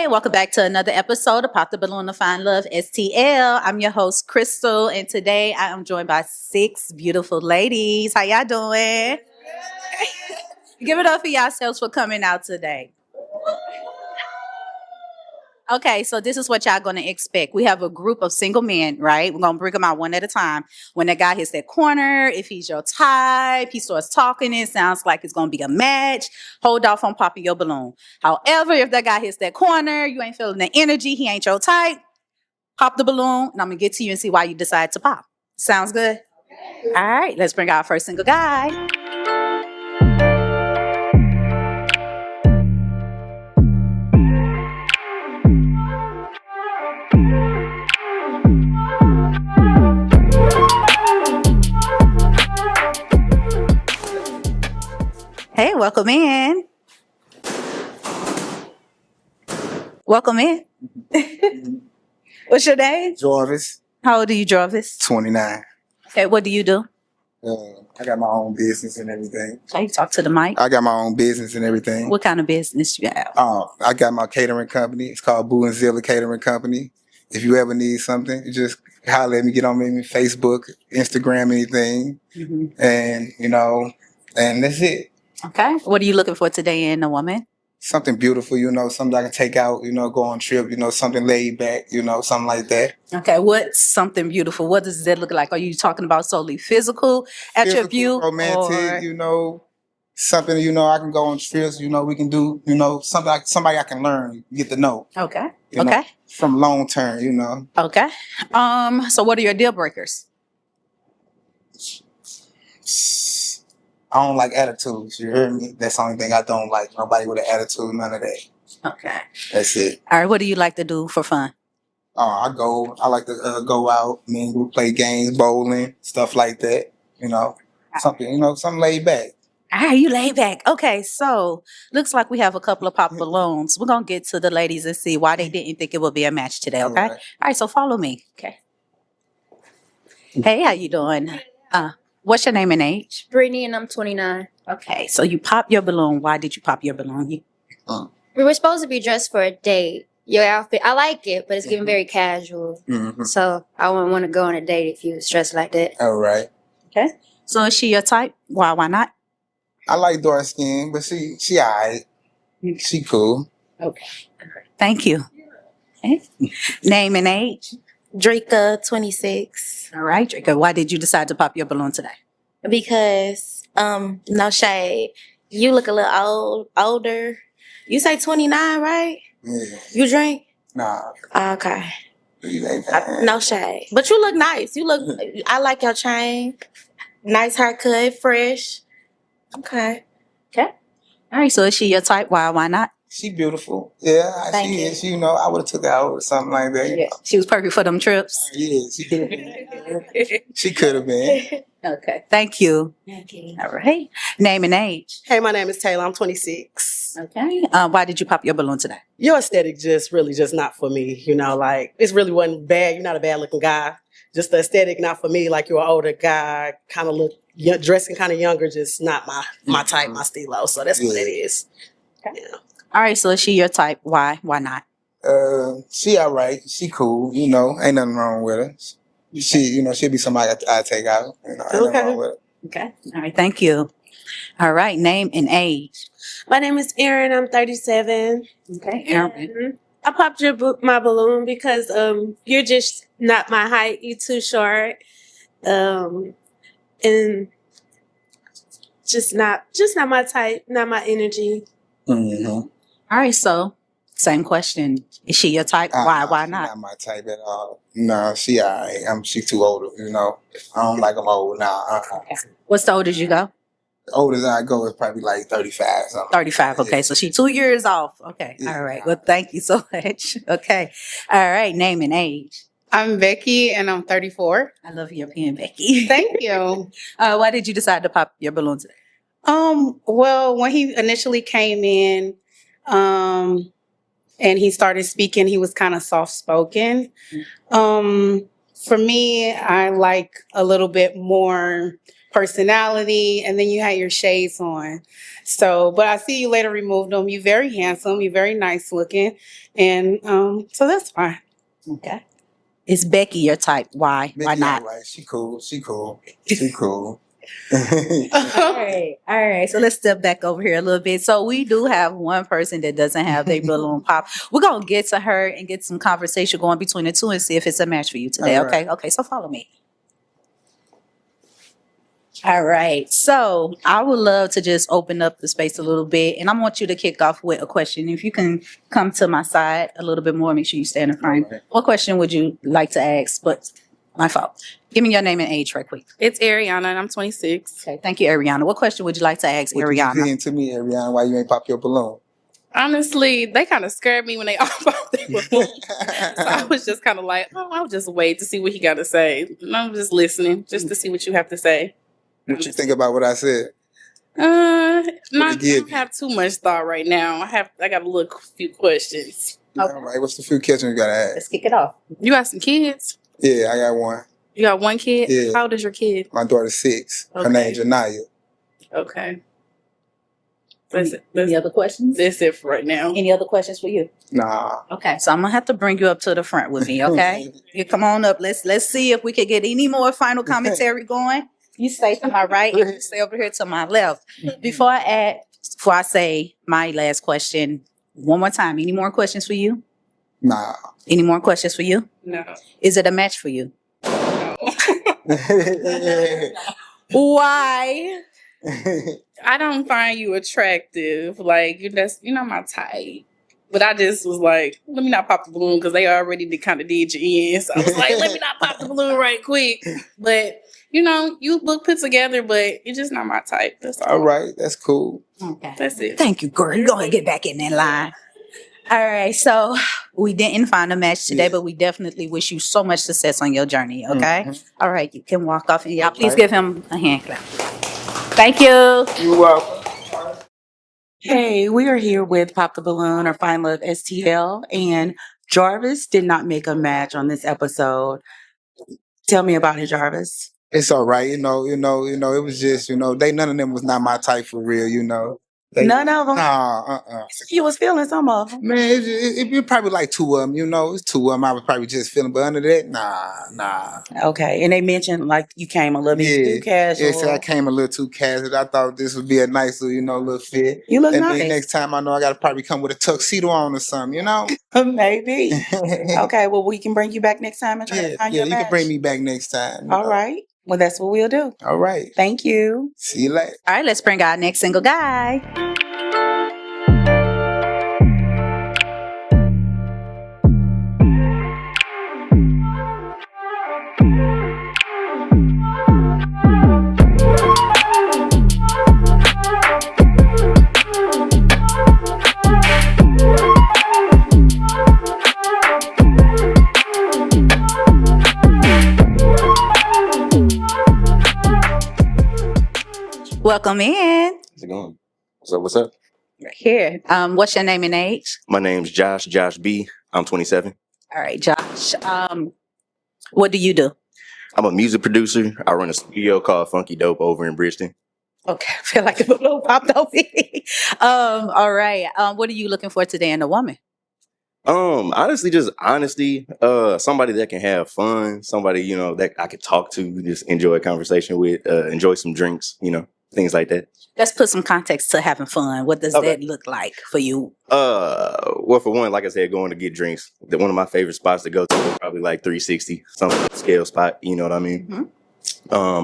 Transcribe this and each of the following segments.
welcome back to another episode of Pop the Balloon to Find Love STL. I'm your host, Crystal, and today I am joined by 6 beautiful ladies. How y'all doing? Give it up for yourselves for coming out today. Okay, so this is what y'all gonna expect. We have a group of single men, right? We're gonna bring them out one at a time. When that guy hits that corner, if he's your type, he starts talking, it sounds like it's gonna be a match. Hold off on popping your balloon. However, if that guy hits that corner, you ain't feeling the energy, he ain't your type, pop the balloon, and I'm gonna get to you and see why you decide to pop. Sounds good? All right, let's bring out our first single guy. Hey, welcome in. Welcome in. What's your name? Jarvis, How old are you, Jarvis? 29. Okay, what do you do? I got my own business and everything. Okay, talk to the mic. I got my own business and everything. What kind of business you have? I got my catering company. It's called Boo and Zilla Catering Company. If you ever need something, you just holler at me, get on me, Facebook, Instagram, anything. And, and that's it. Okay. What are you looking for today in a woman? Something beautiful, something I can take out, go on trip, something laid back, something like that. Okay, what's something beautiful? What does that look like? Are you talking about solely physical attribute? Romantic, something, I can go on trips, we can do, somebody I can learn, get to know. Okay. From long term, Okay. So what are your deal breakers? I don't like attitudes. You heard me? That's the only thing I don't like. Nobody with an attitude, none of that. Okay. That's it. All right, what do you like to do for fun? I like to go out, mingle, play games, bowling, stuff like that. Something laid back. All right, you laid back. Okay, so looks like we have a couple of pop balloons. We're going to get to the ladies and see why they didn't think it would be a match today, okay? All right, so follow me. Okay. Hey, how you doing? What's your name and age? Brittany, and I'm 29. Okay, so you pop your balloon. Why did you pop your balloon? We were supposed to be dressed for a date. Your outfit, I like it, but it's getting very casual. So I wouldn't want to go on a date if you was dressed like that. All right. Okay. So is she your type? Why not? I like dark skin, but she all right. She cool. Okay. Thank you. Okay. Name and age? Drika, 26. All right, Drika. Why did you decide to pop your balloon today? Because, no shade. You look a little older. You say 29, right? Yeah. You drink? Nah. Okay. No No shade. But you look nice. I like your chain. Nice haircut, fresh. Okay. Okay. All right, so is she your type? Why not? She beautiful. Yeah, Thank she you. is. I would have took her out or something like that. Yeah. She was perfect for them trips. Yeah, she could have been. She could have been. Okay. Thank you. Okay. All right. Name and age? Hey, my name is Taylor. I'm 26. Okay. Why did you pop your balloon today? Your aesthetic just not for me. It really wasn't bad. You're not a bad looking guy. Just the aesthetic not for me. Like you're an older guy, kind of look dressing kind of younger. Just not my type, my stilo. So that's what it is. Okay. Yeah. All right. So is she your type? Why not? She all right. She cool. Ain't nothing wrong with her. She'll be somebody I take out. Ain't nothing wrong with her. Okay. All right. Thank you. All right. Name and age. My name is Erin. I'm 37. Okay. Erin. I popped my balloon because you're just not my height. You're too short, and just not my type, not my energy. All right. So same question. Is she your type? Why not? Not my type at all. No, she all right. She too old. I don't like them old. Nah. Okay. What's the oldest you go? The oldest I go is probably like 35 or something. 35. Okay. So she 2 years off. Okay. Yeah. All right. Well, thank you so much. Okay. All right. Name and age. I'm Becky, and I'm 34. I love your pen, Becky. Thank you. Why did you decide to pop your balloon today? Well, when he initially came in, and he started speaking, he was kind of soft-spoken. For me, I like a little bit more personality, and then you had your shades on. So, but I see you later removed them. You're very handsome. You're very nice looking, and so that's fine. Okay. Is Becky your type? Why? Why Mickey, not? all right. She cool. She cool. She cool. All right. So let's step back over here a little bit. So we do have one person that doesn't have their balloon pop. We're gonna get to her and get some conversation going between the two and see if it's a match for you today. All right. Okay. So follow me. All right. So I would love to just open up the space a little bit, and I want you to kick off with a question. If you can come to my side a little bit more, make sure you stay in the frame. All right. What question would you like to ask? But my fault. Give me your name and age right quick. It's Ariana, and I'm 26. Okay. Thank you, Ariana. What question would you like to ask What did you Ariana? mean to me, Ariana? Why you ain't pop your balloon? Honestly, they kind of scared me when they all popped their balloon. So I was just kind of like, oh, I'll just wait to see what he got to say. And I'm just listening, just to see what you have to say. What you think about what I said? I it give don't have too much thought right now. I got a little few questions. Okay. All right. What's the few questions you gotta ask? Let's kick it off. You got some kids? Yeah, I got one. You got one kid? Yeah. How old is your kid? My daughter's 6. Her Okay. name's Janaya. Okay. That's it. Any other questions? That's it for right now. Any other questions for you? Nah. Okay, so I'm gonna have to bring you up to the front with me. Okay, you come on up. Let's see if we can get any more final commentary going. You stay to my right, and you stay over here to my left. Before I say my last question, one more time. Any more questions for you? Nah. Any more questions for you? No. Is it a match for you? Why? I don't find you attractive. Like you're not my type. But I just was like, let me not pop the balloon because they already kind of did you in. So I was like, let me not pop the balloon right quick. But you look put together, but you're just not my type. That's all. All right. That's cool. Okay. That's it. Thank you, girl. Go ahead and get back in that line. All right. So we didn't find a match today, Yeah. but we definitely wish you so much success on your journey. Okay. Mhm. All right. You can walk off and y'all please right. give him a hand clap. Thank you. You're welcome. Hey, we are here with Pop the Balloon or Find Love STL, and Jarvis did not make a match on this episode. Tell me about it, Jarvis. It's all right. It was just, none of them was not my type for real, They, None of them. Nah, You was feeling some of them. Man, it probably like 2 of them, It's 2 of them I was probably just feeling, but under that, nah. Okay, and they mentioned like you came a little bit too casual. Yeah, so I came a little too casual. I thought this would be a nice little, little fit. You look And nice. then next time I know I got to probably come with a tuxedo on or something, Maybe. Okay, well we can bring you back next time and try to find Yeah, your you match. can bring me back next time. All right. Well, that's what we'll do. All right. Thank you. See you later. All right. Let's bring our next single guy. Welcome in. How's it going? What's up? Here. What's your name and age? My name's Josh B. I'm 27. All right, Josh. What do you do? I'm a music producer. I run a studio called Funky Dope over in Bridgeton. Okay, I feel like a little popped over. All right. What are you looking for today in a woman? Honestly, just honesty. Somebody that can have fun. Somebody, that I could talk to, just enjoy a conversation with, enjoy some drinks, things like that. Let's put some context to having fun. What does Okay. that look like for you? Well, for one, like I said, going to get drinks. One of my favorite spots to go to is probably like 360, some scale spot. You know what I mean? Mhm.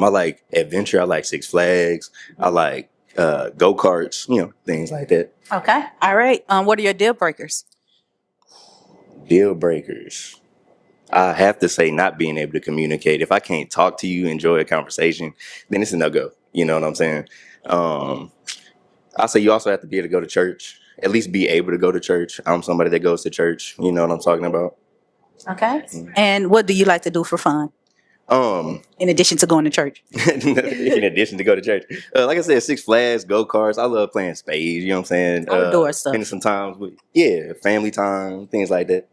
I like adventure. I like Six Flags. I like go-karts. Things like that. Okay. All right. What are your deal breakers? Deal breakers. I have to say not being able to communicate. If I can't talk to you, enjoy a conversation, then it's a no-go. You know what I'm saying? I say you also have to be able to go to church, at least be able to go to church. I'm somebody that goes to church. You know what I'm talking about? Okay. And what do you like to do for fun in addition to going to church? In addition to go to church. Like I said, Six Flags, go-karts. I love playing spades, you know what I'm saying? Outdoor stuff. Spending some time with, family time, things like that.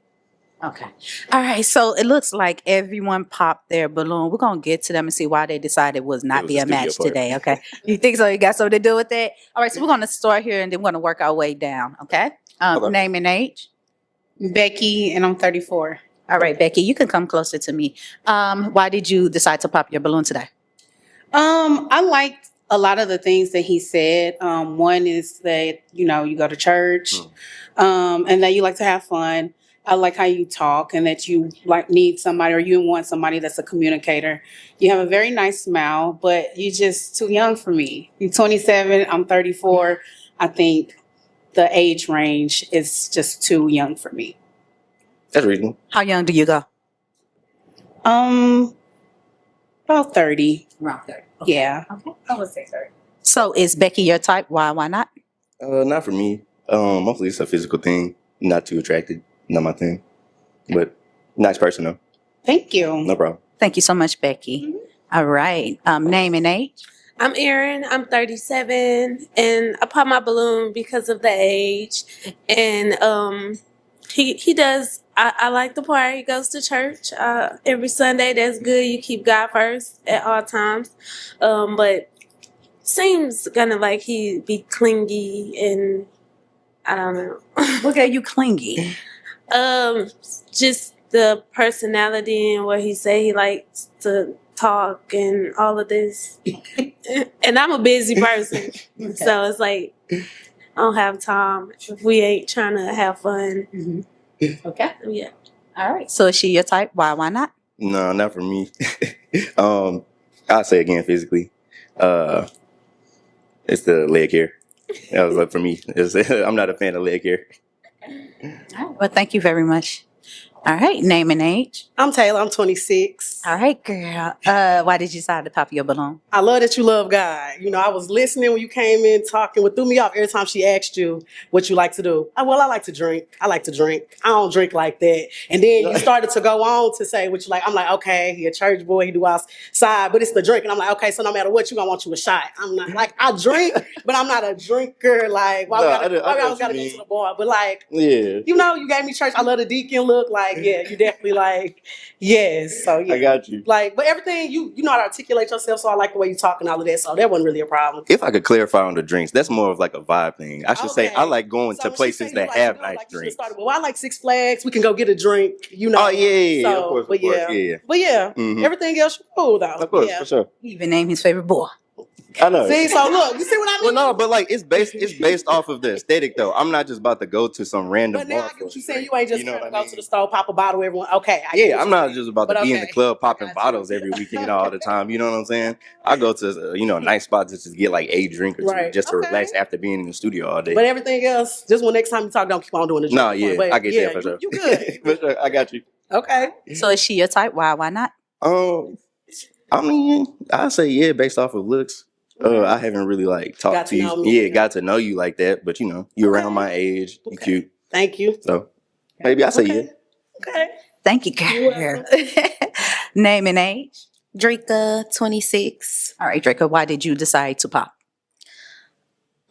Okay. All right. So it looks like everyone popped their balloon. We're gonna get to them and see why they decided it was not was be the a match studio part. today. Okay. You think so? You got something to do with that? All right. So we're gonna start here and then we're gonna work our way down. Okay. Okay. Name and age. Becky, and I'm 34. All right, Becky, you can come closer to me. Why did you decide to pop your balloon today? I liked a lot of the things that he said. One is that, you know, you go to church, and that you like to have fun. I like how you talk and that you like need somebody or you want somebody that's a communicator. You have a very nice smile, but you're just too young for me. You're 27, I'm 34. I think the age range is just too young for me. That's reasonable. How young do you go? About 30. Around 30. Yeah. Okay. I would say 30. So is Becky your type? Why not? Not for me. Mostly it's a physical thing. Not too attracted. Not my thing. But nice person though. Thank you. No problem. Thank you so much, Becky. All right. Name and age. I'm Erin. I'm 37, and I pop my balloon because of the age. And he does. I like the part. He goes to church every Sunday. That's good. You keep God first at all times. But seems kind of like he be clingy, and I don't know. Look at you clingy. Just the personality and what he say. He likes to talk and all of this. And I'm a busy person. Okay. So it's like I don't have time if we ain't trying to have fun. Okay. Yeah. All right. So is she your type? Why not? No, not for me. I'll say again physically. It's the leg hair. That was for me. I'm not a fan of leg hair. All right. Well, thank you very much. All right. Name and age. I'm Taylor. I'm 26. All right, girl. Why did you decide to pop your balloon? I love that you love God. You know, I was listening when you came in talking. What threw me off every time she asked you what you like to do. I like to drink. I don't drink like that. And then you started to go on to say what you like. I'm like, okay, he a church boy. He do outside, but it's the drink. And I'm like, okay, so no matter what, you gonna want you a shot. I'm not like, I drink, but I'm not a drinker. Like, why we gotta go to the bar? But like, Yeah. you know, you gave me church. I love the deacon look. Like, yeah, you definitely like, yes. So yeah. I got you. Like, but everything you know how to articulate yourself, so I like the way you talk and all of that. So that wasn't really a problem. If I could clarify on the drinks, that's more of like a vibe thing. I should say I like going So to when she places said that like, have you know, nice like you should've drinks. started, well, I like Six Flags. We can go get a drink. You know. Oh yeah, So, of course, but yeah. But yeah, Mhm. everything else cool though. Of course, yeah. for sure. He even named his favorite boy. I know. See, so look, you see what I Well, mean? no, but like it's based off of the aesthetic though. I'm not just about to go to some random But now bar. I get what for you're a saying. drink. You ain't just know trying what to I go mean? to the store, pop a bottle, everyone. Okay, I get Yeah, what I'm you're not saying. just about to But be in the okay. club popping got you. bottles every weekend all the time. You know what I'm saying? I go to a nice spot to just get like a drink or two, Right. just to Okay. relax after being in the studio all day. But everything else, just when next time you talk, don't keep on doing the drink. No, yeah, But I get yeah, that for sure. You good. For sure, I got you. Okay. So is she your type? Why not? I mean, I say yeah, based off of looks. I haven't really like talked Got to to you. know me, Yeah, got to know you like that. But you know, you're around my age. You Okay. cute. Thank you. So maybe I say yeah. Okay. Thank you, girl. Name and age. Drika, 26. All right, Draco, why did you decide to pop?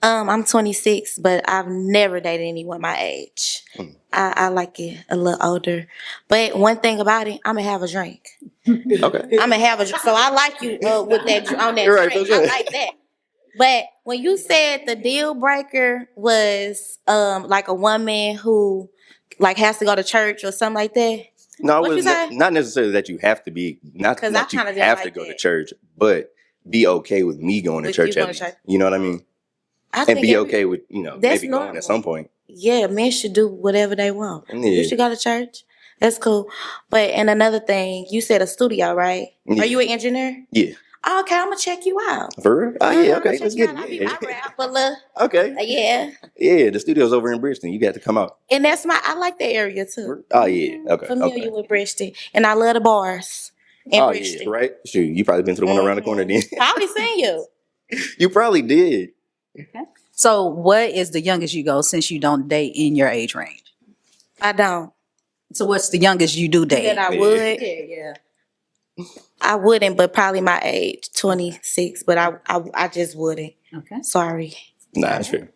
I'm 26, but I've never dated anyone my age. I like it a little older. But one thing about it, I'm going to have a drink. Okay. I'm going to have a drink. So I like you with that on that You're right, drink. for sure. I like that. But when you said the deal breaker was like a woman who like has to go to church or something like that. No, What it you was say? not necessarily that you have to be, not 'Cause that I you kinda didn't have to like go to that. church, but be okay with me going to With church you at going to least. church. You know what I mean? I And think be every- okay with, That's maybe going normal. at some point. Yeah, men should do whatever they want. Yeah. You should go to church. That's cool. But and another thing, you said a studio, right? Yeah. Are you an engineer? Yeah. Oh, okay, I'm gonna check you out. For real? Oh, yeah, okay, Check let's you get out. it. I rap a little. Okay. Yeah, Yeah, the studio's over in Bridgeton. You got to come out. and that's I like that area too. Oh, yeah. Okay. Familiar Okay. with Bridgeton, and I love the bars in Oh, Bridgeton. yeah, right? Shoot, you probably been to the one around the corner then. Probably seen you. You probably did. So what is the youngest you go since you don't date in your age range? I don't. So what's the youngest you do date? That I Yeah. would. Yeah. I wouldn't, but probably my age, 26. But I just wouldn't. Okay. Sorry. Nah, that's fair.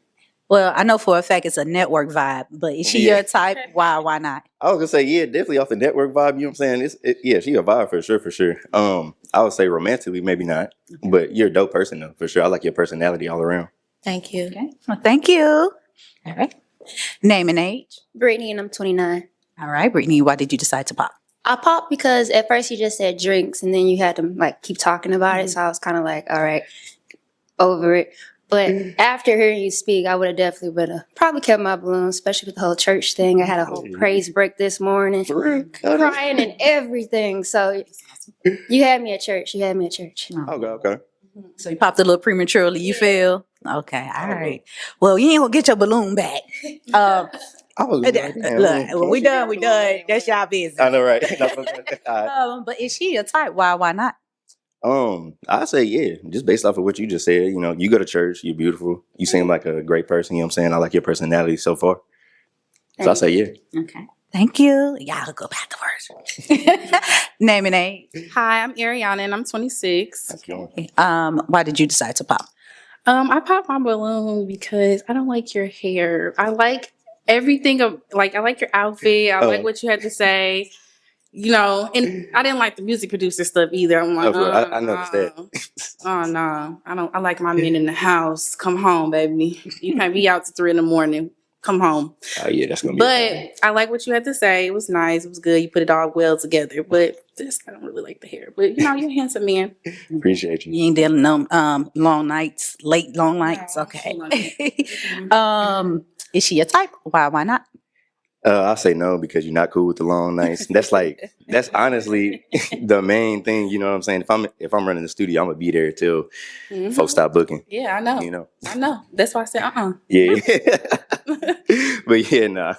Well, I know for a fact it's a network vibe, but is she Yeah. your type? Why not? I was gonna say, yeah, definitely off the network vibe. You know what I'm saying? Yeah, she a vibe for sure, for sure. I would say romantically, maybe not, but you're a dope person though, for sure. I like your personality all around. Thank you. Okay. Well, thank you. All right. Name and age. Brittany, and I'm 29. All right, Brittany, why did you decide to pop? I popped because at first you just said drinks, and then you had to like keep talking about it. So I was kind of like, all right, over it. But after hearing you speak, I would have definitely probably kept my balloon, especially with the whole church thing. I had a whole praise break this morning, For real? crying and everything. So you had me at church. You had me at church. Okay. So you popped a little prematurely, you feel? Okay, all right. Well, you ain't gonna get your balloon back. I was Look, like, damn, when we done. That's y'all business. I know, right? That's what I'm saying. All right. But is she a type? Why not? I say yeah, just based off of what you just said. You know, you go to church, you're beautiful, you seem like a great person. You know what I'm saying? I like your personality so far. So I say yeah. Okay. Thank you. Y'all look up afterwards. Name and age. Hi, I'm Ariana and I'm 26. Why did you decide to pop? I popped my balloon because I don't like your hair. I like everything I like your outfit. I like what you had to say. You know, and I didn't like the music producer stuff either. I'm like, I noticed that. Oh no, I don't. I like my men in the house. Come home, baby. You can't be out to 3 a.m. Come home. Oh yeah, that's gonna be. But I like what you had to say. It was nice. It was good. You put it all well together. But I don't really like the hair. But you're a handsome man. Appreciate you. You ain't dealing no long nights, late long nights. Okay. Is she a type? Why not? I say no because you're not cool with the long nights. That's honestly the main thing. You know what I'm saying? If I'm running the studio, I'm gonna be there till folks stop booking. Yeah, I know. You know. I know. That's why I said Yeah. But yeah, nah.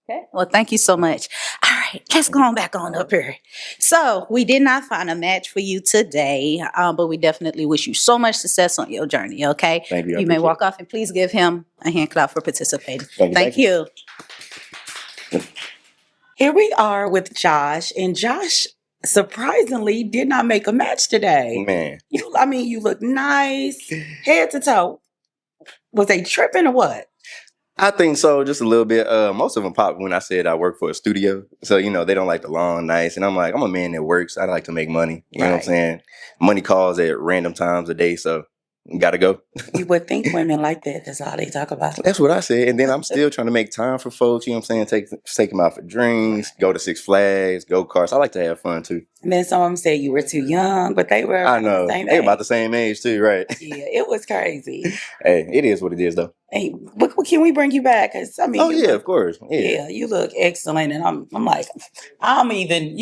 Okay. Well, thank you so much. All right, let's go on back on up here. So we did not find a match for you today, but we definitely wish you so much success on your journey. Okay. Thank you. You may walk off and please give him a hand clap for participating. Thank you. Here we are with Josh, and Josh surprisingly did not make a match today. Man. You look nice, head to toe. Was they tripping or what? I think so, just a little bit. Most of them popped when I said I work for a studio. So, they don't like the long nights. And I'm like, I'm a man that works. I like to make money. You know what I'm saying? Money calls at random times a day, so gotta go. You would think women like that. That's all they talk about. That's what I said. And then I'm still trying to make time for folks. You know what I'm saying? Take them out for drinks, go to Six Flags, go karts. I like to have fun too. And then some of them say you were too young, but they were. I know. They're about the same age too, right? Yeah, it was crazy. Hey, it is what it is though. Hey, but can we bring you back? Oh yeah, of course. Yeah, you look excellent, and I'm like, I'm even,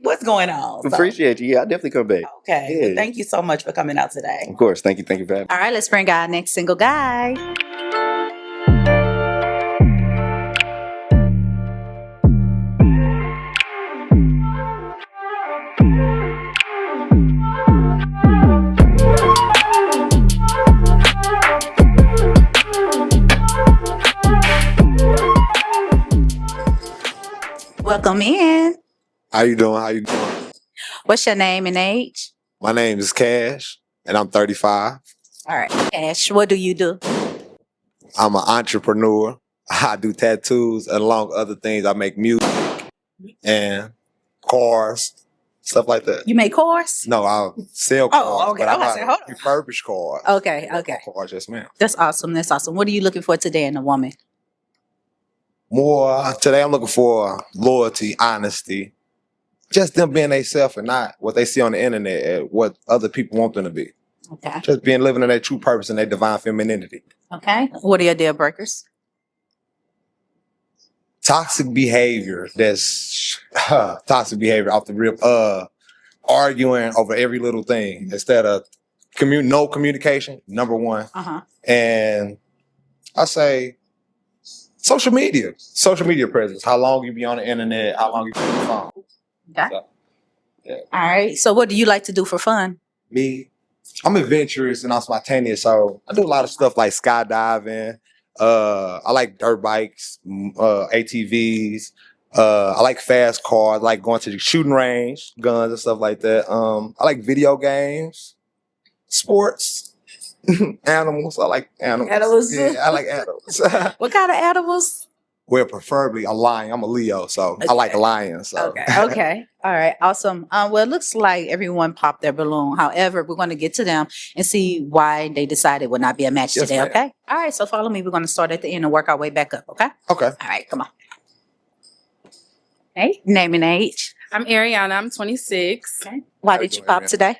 what's going on? So, appreciate you. Yeah, I definitely come back. Okay, Yeah. well, thank you so much for coming out today. Of course. Thank you for having me. All right, let's bring our next single guy. Welcome in. How you doing? What's your name and age? My name is Cash, and I'm 35. All right, Cash, what do you do? I'm an entrepreneur. I do tattoos, and along with other things, I make music and cars, stuff like that. You make cars? No, I sell cars, okay. but I was I saying, hold on. refurbish cars. Okay. Cars, yes, ma'am. That's awesome. What are you looking for today in a woman? More today, I'm looking for loyalty, honesty, just them being themselves and not what they see on the internet and what other people want them to be. Okay. Just living in their true purpose and their divine femininity. Okay. What are your deal breakers? Toxic behavior. That's toxic behavior off the rip. Arguing over every little thing instead of no communication. Number one. And I say social media presence. How long you be on the internet? How long you be on the phone? Okay. So, yeah. All right. So what do you like to do for fun? Me, I'm adventurous and I'm spontaneous, so I do a lot of stuff like skydiving. I like dirt bikes, ATVs. I like fast cars. I like going to the shooting range, guns and stuff like that. I like video games, sports, Animals. I like animals. Animals. Yeah, I like animals. What kind of animals? Well, preferably a lion. I'm a Leo, so I like lions. So. Okay. Okay. All right. Awesome. Well, it looks like everyone popped their balloon. However, we're going to get to them and see why they decided would not be a match Yes, today. ma'am. Okay. All right. So follow me. We're going to start at the end and work our way back up. Okay. Okay. All right. Come on. Hey, name and age. I'm Ariana. I'm 26. Okay. Why How you did you doing, pop Ariana? today?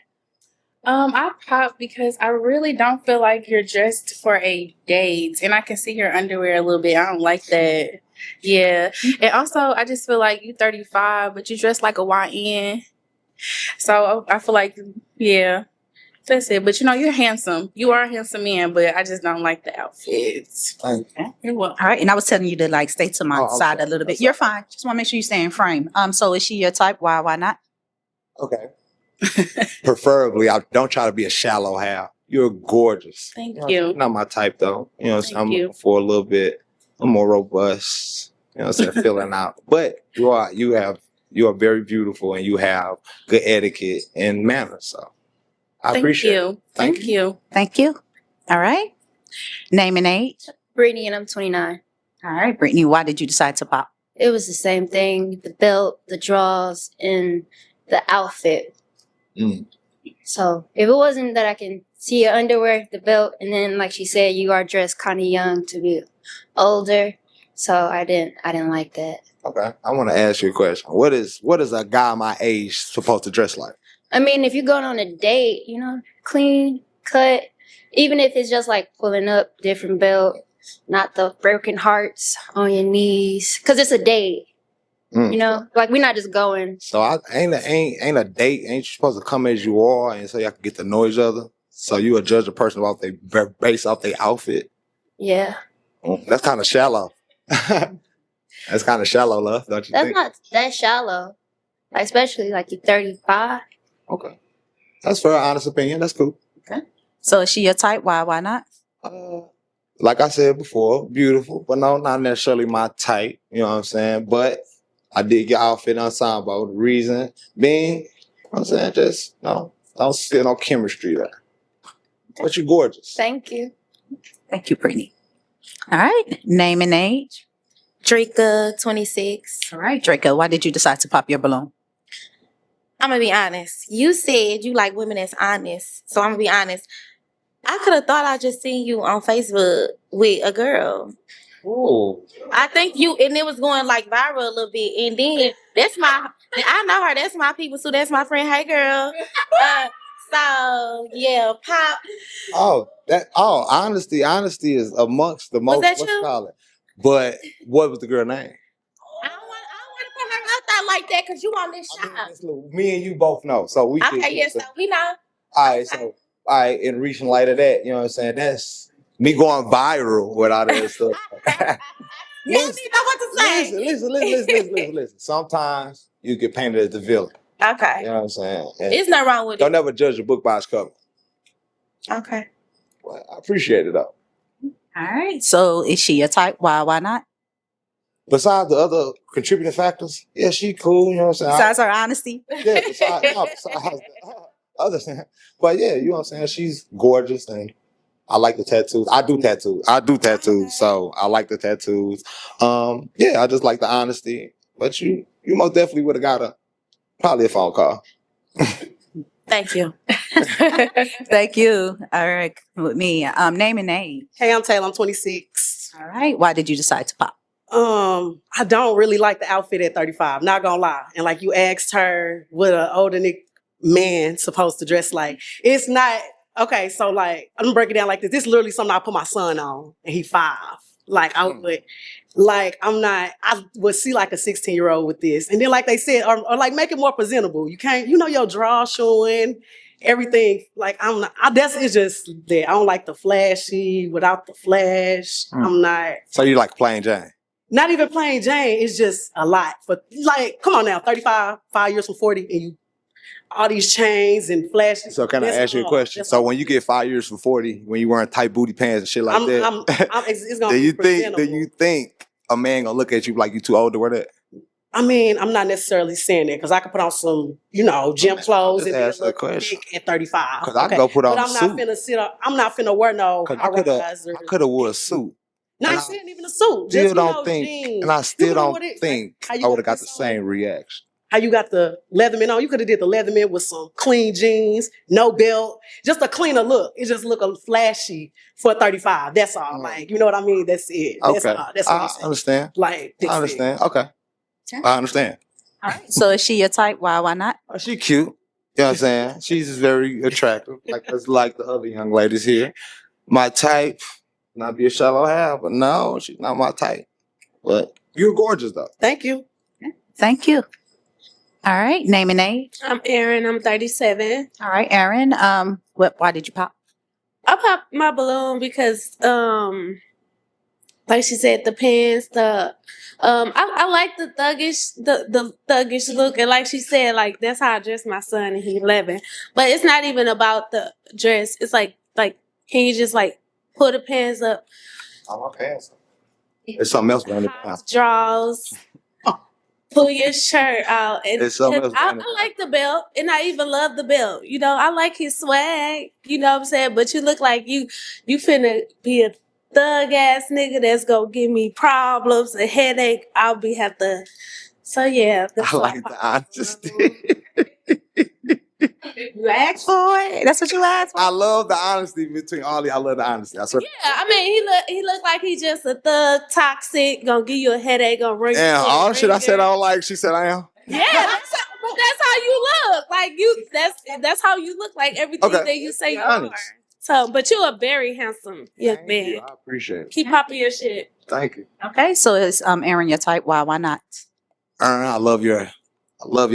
I popped because I really don't feel like you're dressed for a date, and I can see your underwear a little bit. I don't like that. Yeah, and also I just feel like you 35, but you dress like a YN. So I feel like, yeah, that's it. But you're handsome. You are a handsome man, but I just don't like the outfits. Thank you. You're welcome. All right. And I was telling you to like stay to my Oh, I'm side a sorry. little bit. I'm You're fine. Just want to make sure you stay in frame. So is she your type? Why not? Okay. Preferably, I don't try to be a shallow half. You're gorgeous. Thank You're you. not my type though. Thank I'm you. looking for a little bit. I'm more robust. Filling out. But you are very beautiful and you have good etiquette and manners. So I Thank appreciate you. it. Thank you. Thank you. All right. Name and age. Brittany, and I'm 29. All right, Brittany. Why did you decide to pop? It was the same thing: the belt, the drawers, and the outfit. Mm. So if it wasn't that I can see your underwear, the belt, and then like she said, you are dressed kind of young to be older. So I didn't like that. Okay. I want to ask you a question. What is a guy my age supposed to dress like? I mean, if you're going on a date, clean, cut, even if it's just like pulling up, different belt, not the broken hearts on your knees, because it's a date. Like we're not just going. So I ain't a date. Ain't you supposed to come as you are and so y'all can get to know each other? So you would judge a person off based off their outfit. Yeah, That's kind of shallow. That's kind of shallow, love, don't you that's think? not that shallow. Like, especially like you're 35. Okay. That's fair, honest opinion. That's cool. So is she your type? Why not? Like I said before, beautiful, but no, not necessarily my type. You know what I'm saying? But I did get outfit ensemble. The reason being, you know what I'm saying, just don't see no chemistry there. But you're gorgeous. Thank you. Thank you, Brittany. All right. Name and age. Drika, 26. All right, Draco. Why did you decide to pop your balloon? I'm gonna be honest. You said you like women that's honest. So I'm gonna be honest. I could have thought I just seen you on Facebook with a girl. Ooh. I think and it was going like viral a little bit. And then I know her. That's my people too. That's my friend. Hey, girl. So yeah, pop. Honesty is amongst the most. that What you? you call it? But what was the girl name? I don't want to put her out there like that because you on this shot. Me and you both know, so we. Okay, yes, so we know. All right, in recent light of that, you know what I'm saying? That's me going viral with all that stuff. You don't even know what to say. Listen. Sometimes you get painted as the villain. Okay. You know what I'm saying? And It's not wrong with don't it. never judge a book by its cover. Okay. Well, I appreciate it though. All right. So is she your type? Why not? Besides the other contributing factors, yeah, she cool. You know what I'm saying? Besides her honesty. Yeah, besides other thing. But yeah, you know what I'm saying? She's gorgeous and I like the tattoos. I do tattoos. So I like the tattoos. Yeah, I just like the honesty. But you most definitely would have got probably a phone call. Thank you. Thank you. All right. With me. Name and age. Hey, I'm Taylor. I'm 26. All right. Why did you decide to pop? I don't really like the outfit at 35. Not gonna lie. And like you asked her, what an older man supposed to dress like? It's not okay. So like I'm gonna break it down like this. This is literally something I put my son on, and he 5. Like I would, like I would see like a 16-year-old with this, and then like they said, or like make it more presentable. You can't, your draw showing. Everything like it's just that I don't like the flashy without the flash. I'm not. So you like plain Jane? Not even plain Jane. It's just a lot. But like, come on now, 35, 5 years from 40, and you all these chains and flashes. So can I ask you a question? So when you get 5 years from 40, when you wearing tight booty pants and shit like that, it's gonna do be you presentable. think a man gonna look at you like you too old to wear that? I mean, I'm not necessarily saying that because I could put on some, gym clothes and Just be a ask a little question. thick at 35. Because I can go put on But a I'm not suit. finna I'm not finna wear no Because high-rise. I could have wore a suit. Not And I saying even a suit. still Just, don't think, jeans. and I still You don't would've wore think how you I would have got this the on? same reaction. How you got the Leatherman on? You could have did the Leatherman with some clean jeans, no belt, just a cleaner look. It just look a flashy for 35. That's all. Like, you know what I mean? That's it. That's Okay. all. That's what I'm I saying. understand. Like, I understand. Okay. I understand. All right. So is she your type? Why not? Oh, she cute. You know what I'm saying? She's just very attractive. Like the other young ladies here. My type, not be a shallow half, but no, she's not my type. But you're gorgeous though. Thank you. Thank you. All right. Name and age. I'm Erin. I'm 37. All right, Aaron. Why did you pop? I popped my balloon because, like she said, the pants, I like the thuggish look, and like she said, like that's how I dress my son, and he's 11. But it's not even about the dress. It's like, can you just like pull the pants up, Oh, my pants. There's something else behind the pants. draws, pull your shirt out, and There's something else I behind the like the belt, and I even love the belt. I like his swag. You know what I'm saying? But you look like you finna be a thug ass nigga that's gonna give me problems, a headache. So yeah, that's I why like the honesty. You asked for it. That's what you asked for. I love the honesty between all of you. I love the honesty. I swear. Yeah, I mean, he look like he just a thug, toxic, gonna give you a headache, gonna ring. And you to all the the shit I said I ringer. don't like, she said I am. Yeah, that's how you look. Like you, that's how you look. Like everything Okay. that you say you Honest. are. So, but you're a very handsome young Thank man. you. I appreciate it. Keep popping your shit. Thank you. Okay. So is Aaron your type? Why not? I love your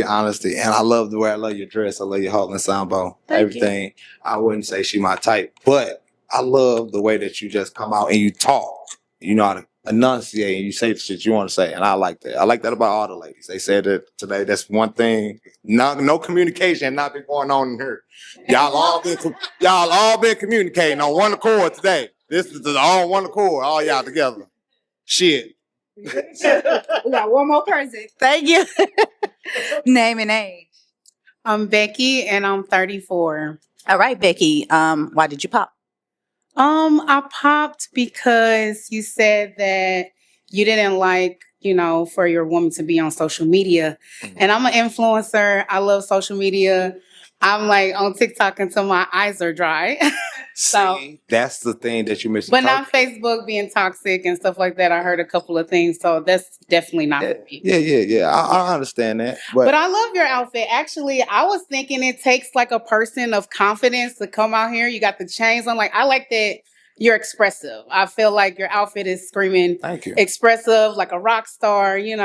honesty, and I love the way I love your dress. I love your Holland Sambo. Thank Everything. I wouldn't say she my type, but I love the way that you just come out and you talk. You know how to enunciate and you say the shit you want to say, and I like that. I like that about all the ladies. They said that today. That's one thing. No communication not been going on in here. Y'all all been communicating on one accord today. This is all one accord. All y'all together. Shit. We got one more person. Thank you. Name and age. I'm Becky and I'm 34. All right, Becky. Why did you pop? I popped because you said that you didn't like, for your woman to be on social media. And I'm an influencer. I love social media. I'm like on TikTok until my eyes are dry. So, See, that's the thing that you missed. but not Facebook being toxic and stuff like that. I heard a couple of things. So that's definitely not for me. Yeah. I understand that. But I love your outfit. Actually, I was thinking it takes like a person of confidence to come out here. You got the chains on. Like, I like that you're expressive. I feel like your outfit is screaming Thank you. expressive, like a rock star. You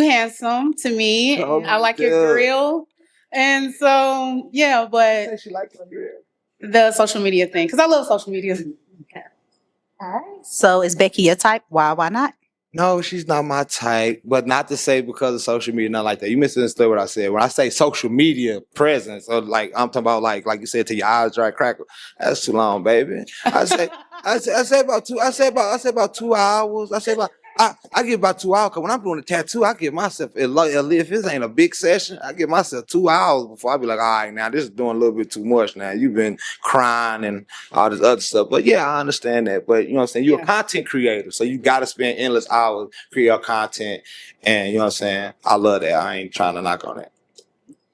handsome to me. Oh, I like your grill. And so, yeah, but She likes my grill. the social media thing, because I love social media. All right. So is Becky your type? Why not? No, she's not my type, but not to say because of social media, not like that. You misunderstood what I said. When I say social media presence, or like I'm talking about like you said, till your eyes dry crackle. That's too long, baby. I say about 2 hours. I give about 2 hours, because when I'm doing a tattoo, I give myself, if this ain't a big session, I give myself 2 hours before I be like, all right, now this is doing a little bit too much now. You've been crying and all this other stuff. But yeah, I understand that. But you know what I'm saying? You're a content creator, so you got to spend endless hours creating content. And you know what I'm saying? I love that. I ain't trying to knock on that.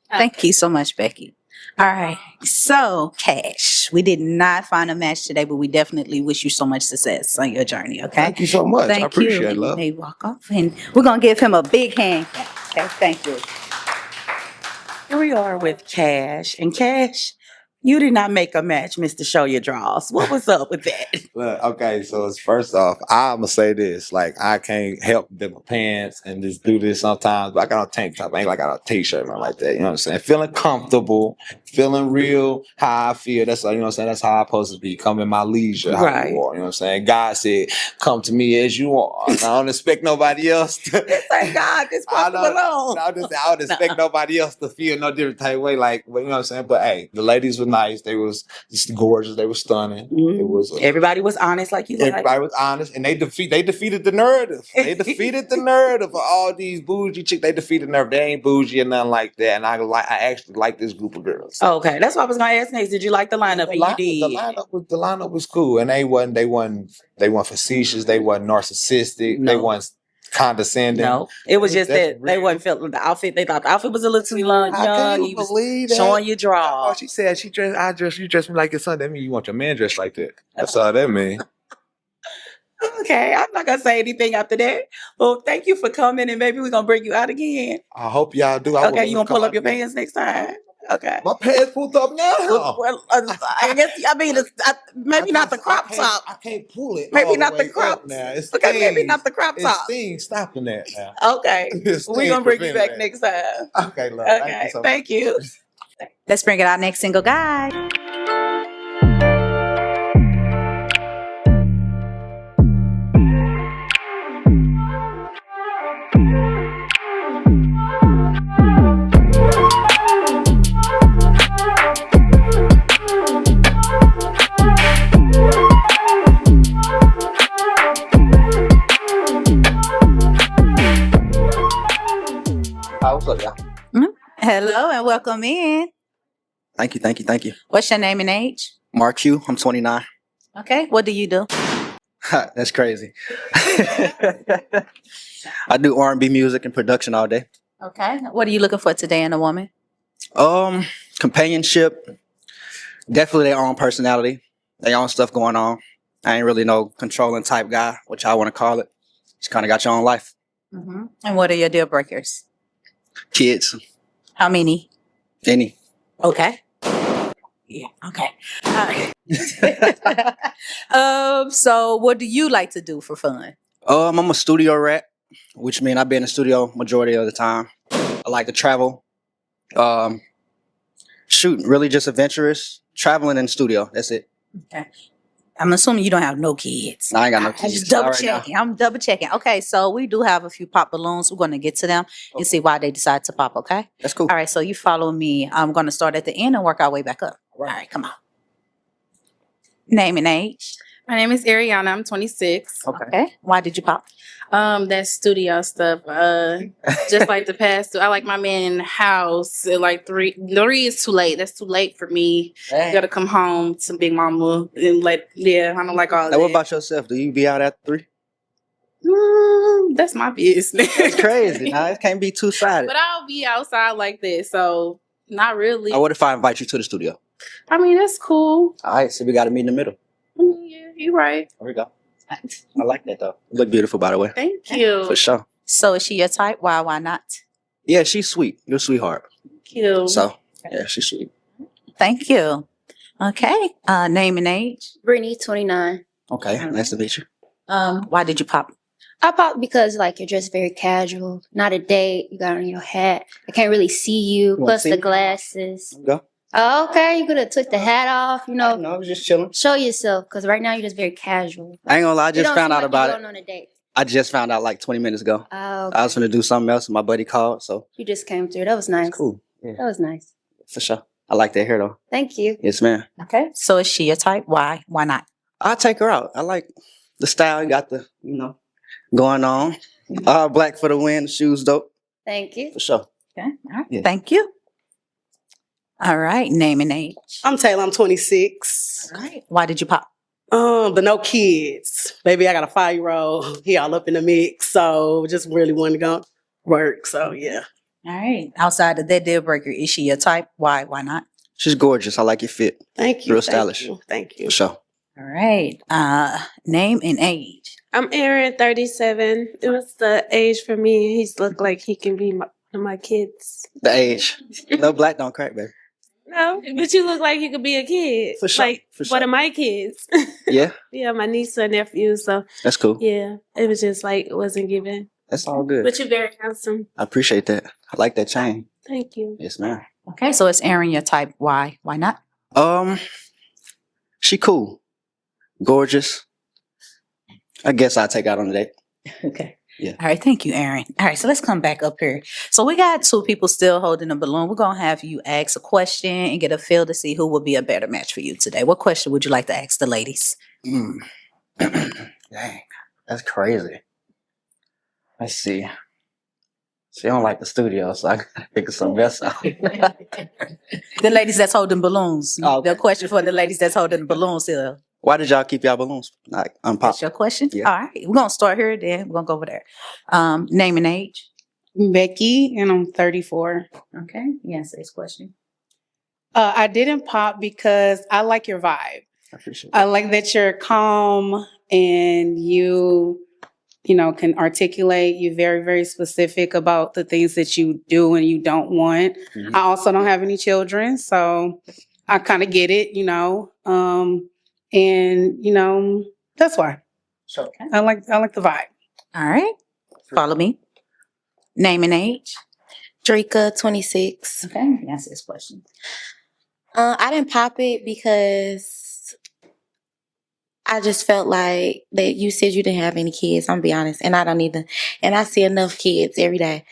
Thank you so much, Becky. All right. So, Cash, we did not find a match today, but we definitely wish you so much success on your journey, okay? Thank you so much. Thank I appreciate you. it, love. May walk off, and we're going to give him a big hand. Okay, thank you. Here we are with Cash. And Cash, you did not make a match, Mr. Show Your Draws. What was up with that? Look, okay, so it's first off, I'ma say this. Like, I can't help the pants and just do this sometimes, but I got a tank top. I ain't like I got a t-shirt, man, like that. You know what I'm saying? Feeling comfortable, feeling real, how I feel. That's like, you know what I'm saying? That's how I'm supposed to be. Come in my leisure, how Right. you are. You know what I'm saying? God said, come to me as you are. I don't expect nobody else to. Thank God, this I was alone. don't expect nobody else to feel no different type of way. Like, you know what I'm saying? But hey, the ladies were nice. They was just gorgeous. They were stunning. It was Everybody was honest, like you like. everybody was honest, and they defeated the narrative. They defeated the narrative of all these bougie chicks. They defeated the narrative. They ain't bougie or nothing like that. And I actually like this group of girls. Okay, that's what I was gonna ask next. Did you like the lineup? And you did. The lineup was cool, and they wasn't facetious. They wasn't narcissistic. No. They wasn't condescending. No, it was just That's that they really- wasn't feeling the outfit. They thought the outfit was a little too young. Can He you was believe that? showing your draw. Oh, she said you dress me like your son. That means you want your man dressed like that. That's all that mean. Okay, I'm not gonna say anything after that. Well, thank you for coming, and maybe we're gonna bring you out again. I hope y'all do. Okay, you gonna pull up your pants next time? Okay. My pants pulled up now. Well, I guess maybe not the crop top. I can't pull it. Maybe all the not the way crop. up now. It's Okay, maybe things. not the crop top. It's things stopping that now. Okay, It's we're things gonna bring you back preventing next time. that. Okay, love. Thank you Okay, so much. thank you. Let's bring it our next single guy. Hi, what's up, y'all? Hello and welcome in. Thank you. What's your name and age? Mark Q, I'm 29. Okay, what do you do? That's crazy. I do R&B music and production all day. Okay, what are you looking for today in a woman? Companionship, definitely their own personality, their own stuff going on. I ain't really no controlling type guy, which I want to call it. Just kind of got your own life. And what are your deal breakers? Kids, How many? any. Okay. Yeah. Okay. So what do you like to do for fun? I'm a studio rat, which means I be in the studio majority of the time. I like to travel. Shoot, really just adventurous. Traveling in the studio. That's it. Okay. I'm assuming you don't have no kids. No, I ain't got no I'm kids. just double All right now. checking. I'm double checking. Okay, so we do have a few pop balloons. We're going to get to them and see why they decide to pop. Okay. That's cool. All right. So you follow me. I'm going to start at the end and work our way back up. All right. Come on. Name and age. My name is Ariana. I'm 26. Okay. Why did you pop? That studio stuff. Just like the past. I like my man in the house. At like 3 is too late. That's too late for me. Dang. Gotta come home to Big Mama and I don't like all Now, that. what about yourself? Do you be out at 3? That's my business. That's crazy. Now it can't be two-sided. But I'll be outside like that, so not really. What if I invite you to the studio? I mean, that's cool. All right, so we got to meet in the middle. Yeah, you're right. There we go. I like that though. You look beautiful, by the way. Thank you. For sure. So is she your type? Why not? Yeah, she's sweet. You're a sweetheart. Thank you. So yeah, she's sweet. Thank you. Okay. Name and age. Brittany, 29. Okay, nice to meet you. Why did you pop? I popped because like you're dressed very casual, not a date. You got on your hat. I can't really see you. wanna Plus see the me? glasses. Go. Oh, okay, you could have took the hat off. No, I was just chilling. Show yourself because right now you're just very casual. I ain't gonna lie, I You just don't found seem out like about you're it. going on a date. I just found out like 20 minutes ago. Oh, I was gonna do something else, and my buddy called, so you just came through. That was nice. it's cool. Yeah, That was nice. for sure. I like that hair though. Thank you. Yes, ma'am. Okay. So is she your type? Why? Why not? I'll take her out. I like the style. You got the, going on. All black for the win. The shoes dope. Thank you. For sure. Okay. All right. Yeah. Thank you. All right. Name and age. I'm Taylor. I'm 26. All right. Why did you pop? But no kids. Baby, I got a 5-year-old. He all up in the mix. So just really wanted to go work. So yeah. All right. Outside of that deal breaker, is she your type? Why? Why not? She's gorgeous. I like your fit. Thank you. Real thank stylish. you, Thank you. For sure. All right. Name and age. I'm Erin, 37. It was the age for me. He's looked like he can be one of my kids. The age. No black don't crack, baby. No, but you look like you could be a kid. For sure, Like for one sure. of my kids. Yeah, Yeah, my niece and nephew. So that's cool. yeah, it was just like it wasn't given. That's all good. But you're very handsome. I appreciate that. I like that chain. Thank you. Yes, ma'am. Okay. So is Erin your type? Why? Why not? She cool. Gorgeous. I guess I'll take her out on a date. Okay. Yeah. All right, thank you, Aaron. All right, so let's come back up here. So we got two people still holding a balloon. We're gonna have you ask a question and get a feel to see who will be a better match for you today. What question would you like to ask the ladies? Mm. Dang, that's crazy. Let's see. She don't like the studio, so I gotta think of something else out. The ladies that's holding balloons. Oh, okay. The question for the ladies that's holding balloons here. Why did y'all keep y'all balloons like unpopped? That's your question? Yeah. All right, we're gonna start here, then we're gonna go over there. Name and age. Becky, and I'm 34. Okay, you answer this question. I didn't pop because I like your vibe. I appreciate I like that you're calm and you know, can articulate. You're very, very specific about the things that you do and you don't want. Mhm. I also don't have any children, so I kind of get it, you know. And you know, that's why. So I like the vibe. All right, follow me. Name and age. Drika, 26. Okay, you answer this question. I didn't pop it because I just felt like that you said you didn't have any kids. I'm gonna be honest, and I don't either. And I see enough kids every day.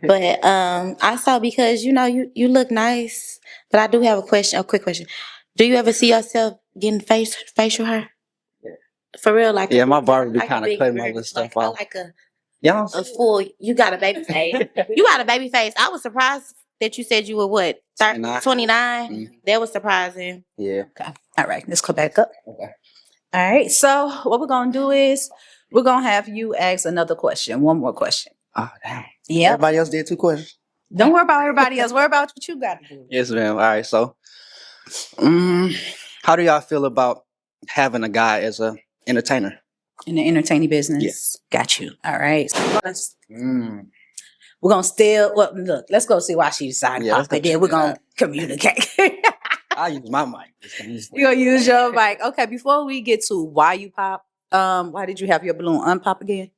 But I saw because you know you look nice. But I do have a quick question. Do you ever see yourself getting facial hair? Yeah. For real, like yeah, my barber be like a kind of big cutting bird, all this stuff like, off. like Yeah. a full. You got a baby face. You got a baby face. I was surprised that you said you were what 29. 29? Mhm. That was surprising. Yeah. Okay. All right, let's go back up. Okay. All right, so what we're gonna do is we're gonna have you ask another question, one more question. Oh, damn. Yeah. Everybody else did 2 questions. Don't worry about everybody else. Worry about what you got to do. Yes, ma'am. All right. So, how do y'all feel about having a guy as a entertainer? In the entertaining business. Yes. Got you. All right. So Mm. we're gonna still look, let's go see why she decided Yeah, to let's pop go it. Then check we're it gonna out. communicate. I use my mic. You're gonna use your mic. Okay, before we get to why you pop, why did you have your balloon unpop again?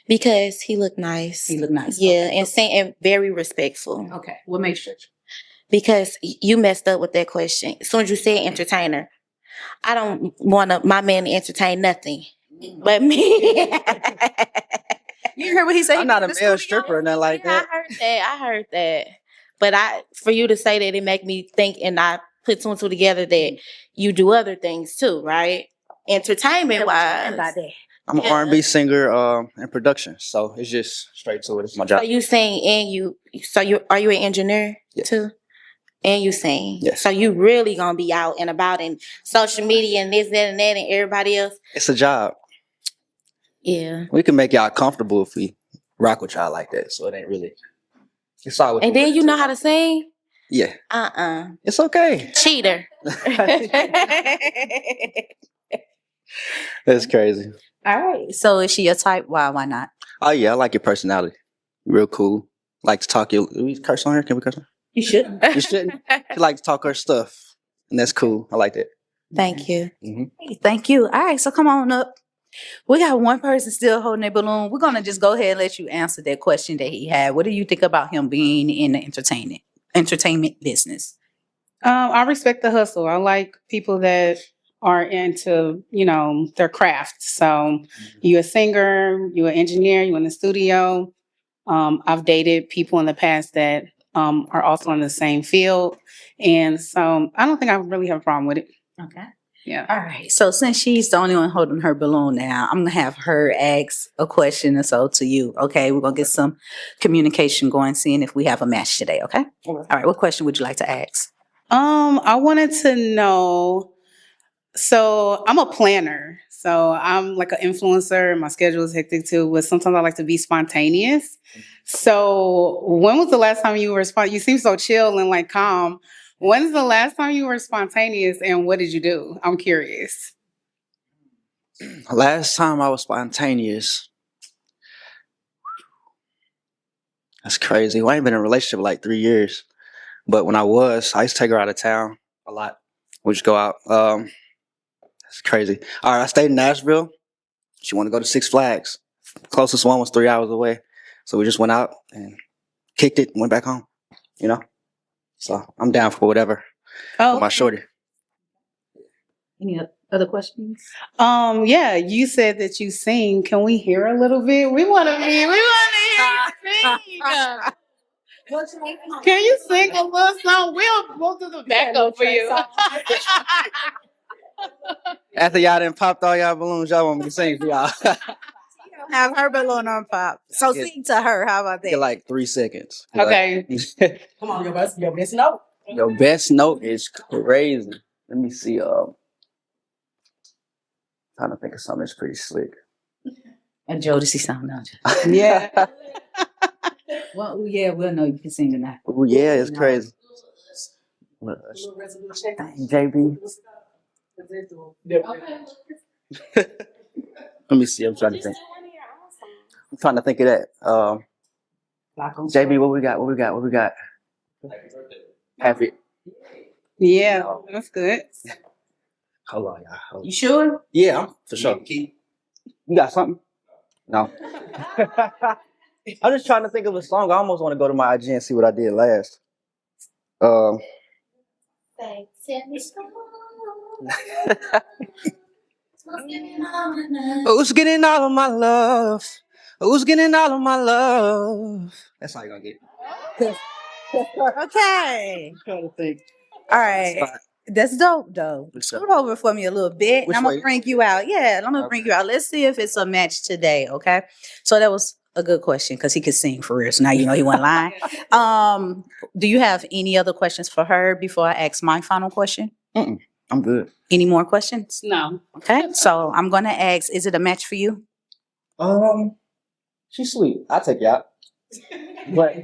Because he looked nice. He looked nice. Yeah, Okay. and very respectful. Okay, what makes sure? Because you messed up with that question. As soon as you said entertainer, I don't want my man to entertain nothing but me. You hear what he said? I'm not a male stripper or nothing like Yeah, that. I heard that. But for you to say that, it make me think, and I put 2 and 2 together that you do other things too, right? Entertainment wise. I'm an R&B singer and production, so it's just straight to it. It's my job. So you sing and are you an engineer too? And you sing. Yes. So you really gonna be out and about in social media and this, that, and that, and everybody else. It's a job. Yeah. We can make y'all comfortable if we rock with y'all like that. So it ain't really. It's all. And then you know how to sing? Yeah. It's okay. Cheater. That's crazy. All right. So is she your type? Why not? Oh yeah, I like your personality. Real cool. Like to talk your. We curse on her? Can we curse on her? You shouldn't. You shouldn't. She like to talk her stuff, and that's cool. I like that. Thank you. Mm-hmm. Hey, thank you. All right. So come on up. We got one person still holding a balloon. We're gonna just go ahead and let you answer that question that he had. What do you think about him being in the entertainment business? I respect the hustle. I like people that are into, you know, their craft. So you're a singer, you're an engineer, you're in the studio. I've dated people in the past that are also in the same field. And so I don't think I really have a problem with it. Okay. Yeah. All right. So since she's the only one holding her balloon now, I'm gonna have her ask a question or so to you. Okay. We're gonna get some communication going, seeing if we have a match today. Okay. All right. What question would you like to ask? I wanted to know. So I'm a planner. So I'm like an influencer. My schedule is hectic too, but sometimes I like to be spontaneous. So when was the last time you were You seem so chill and like calm. When's the last time you were spontaneous and what did you do? I'm curious. Last time I was spontaneous. That's crazy. Well, I ain't been in a relationship like 3 years. But when I used to take her out of town a lot. We just go out. It's crazy. All right, I stayed in Nashville. She wanted to go to Six Flags. Closest one was 3 hours away. So we just went out and kicked it and went back home, you know? So I'm down for whatever. Oh, For my shorty. Other questions? Yeah, you said that you sing. Can we hear a little bit? We want to hear you sing. Can you sing a little song? We'll do the backup for you. After y'all done popped all y'all balloons, y'all want me to sing for y'all. Have her balloon on pop. So Yeah. sing to her. How about Get that? like 3 seconds. Okay. Come on, your best note. Your best note is crazy. Let me see. Trying to think of something that's pretty slick. And Jodeci sound out. Yeah. Well, yeah, we'll know you can sing tonight. Oh yeah, it's crazy. Dang, JB. Let me see. I'm trying to think. I'm trying to think of that. JB, what we got? What we got? Happy. Yeah, that's good. Hold on, y'all. Hold on. You sure? Yeah, for sure. You got something? No. I'm just trying to think of a song. I almost want to go to my IG and see what I did last. Who's getting all of my love? Who's getting all of my love? That's how you gonna get it. Okay. I'm trying to think. All right. That's dope, though. What's up? Scoot over for me a little bit, and Which I'm gonna way? bring you out. Yeah, I'm gonna bring you out. Let's see if it's a match today. Okay. So that was a good question because he could sing for real. So now you know he wasn't lying. Do you have any other questions for her before I ask my final question? I'm good. Any more questions? No. Okay. So I'm gonna ask: is it a match for you? She's sweet. I'll take you out. But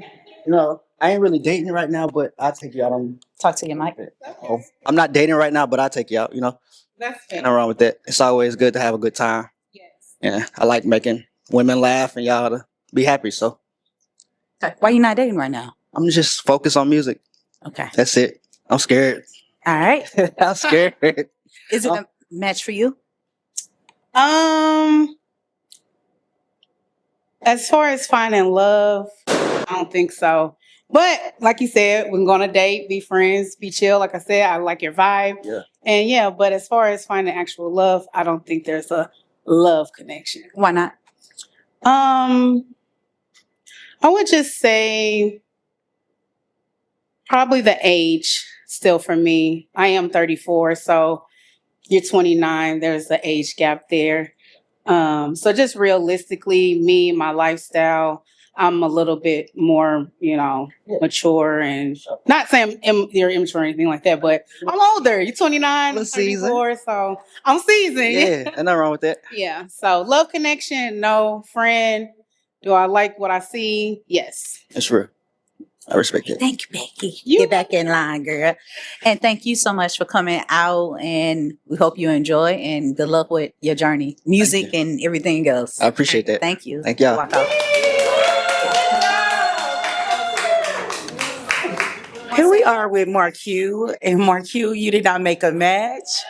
no, I ain't really dating right now, but I'll take you out on. Talk to your mic. Oh, I'm not dating right now, but I'll take you out, you know. That's Nothing wrong with that. It's always good to have a good time. Yes. Yeah. I like making women laugh and y'all to be happy. So Okay. Why you not dating right now? I'm just focused on music. Okay. That's it. I'm scared. All right. I'm scared. Is it a match for you? As far as finding love, I don't think so. But like you said, we can go on a date, be friends, be chill. Like I said, I like your vibe. Yeah. And yeah, but as far as finding actual love, I don't think there's a love connection. Why not? I would just say probably the age still for me. I am 34, so you're 29. There's the age gap there. So just realistically, me, my lifestyle, I'm a little bit more, mature and not saying you're immature or anything like that, but I'm older. You're 29, Little seasoned. 34, so I'm seasoned. Yeah, ain't nothing wrong with that. Yeah. So love connection, no. Friend, do I like what I see? Yes. That's real. I respect it. Thank you, Becky. Get back in line, girl. And thank you so much for coming out. And we hope you enjoy and good luck with your journey, music and everything else. I appreciate that. Thank you. Thank y'all. Walk out. Here we are with Marque, and Marque, you did not make a match.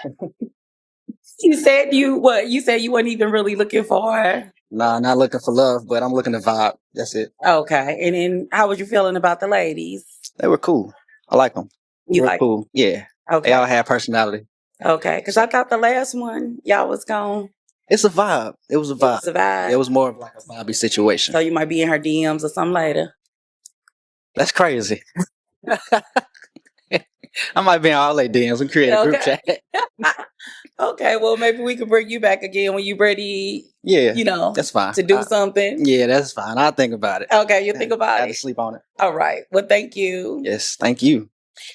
You said you said you weren't even really looking for her. Nah, not looking for love, but I'm looking to vibe. That's it. Okay. And then how was you feeling about the ladies? They were cool. I like them. You Real like cool. Yeah. Okay. They all had personality. Okay. Because I thought the last one, y'all was gone. It's a vibe. It was a vibe. It's a vibe. It was more of like a vibey situation. So you might be in her DMs or something later. That's crazy. I might be in all their DMs and create a group chat. Okay, well, maybe we can bring you back again when you're ready. Yeah, that's fine. To do something. Yeah, that's fine. I'll think about it. Okay, you think about I have it. to sleep on it. All right. Well, thank you. Yes, thank you.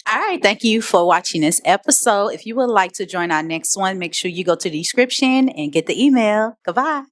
All right. Thank you for watching this episode. If you would like to join our next one, make sure you go to the description and get the email. Goodbye.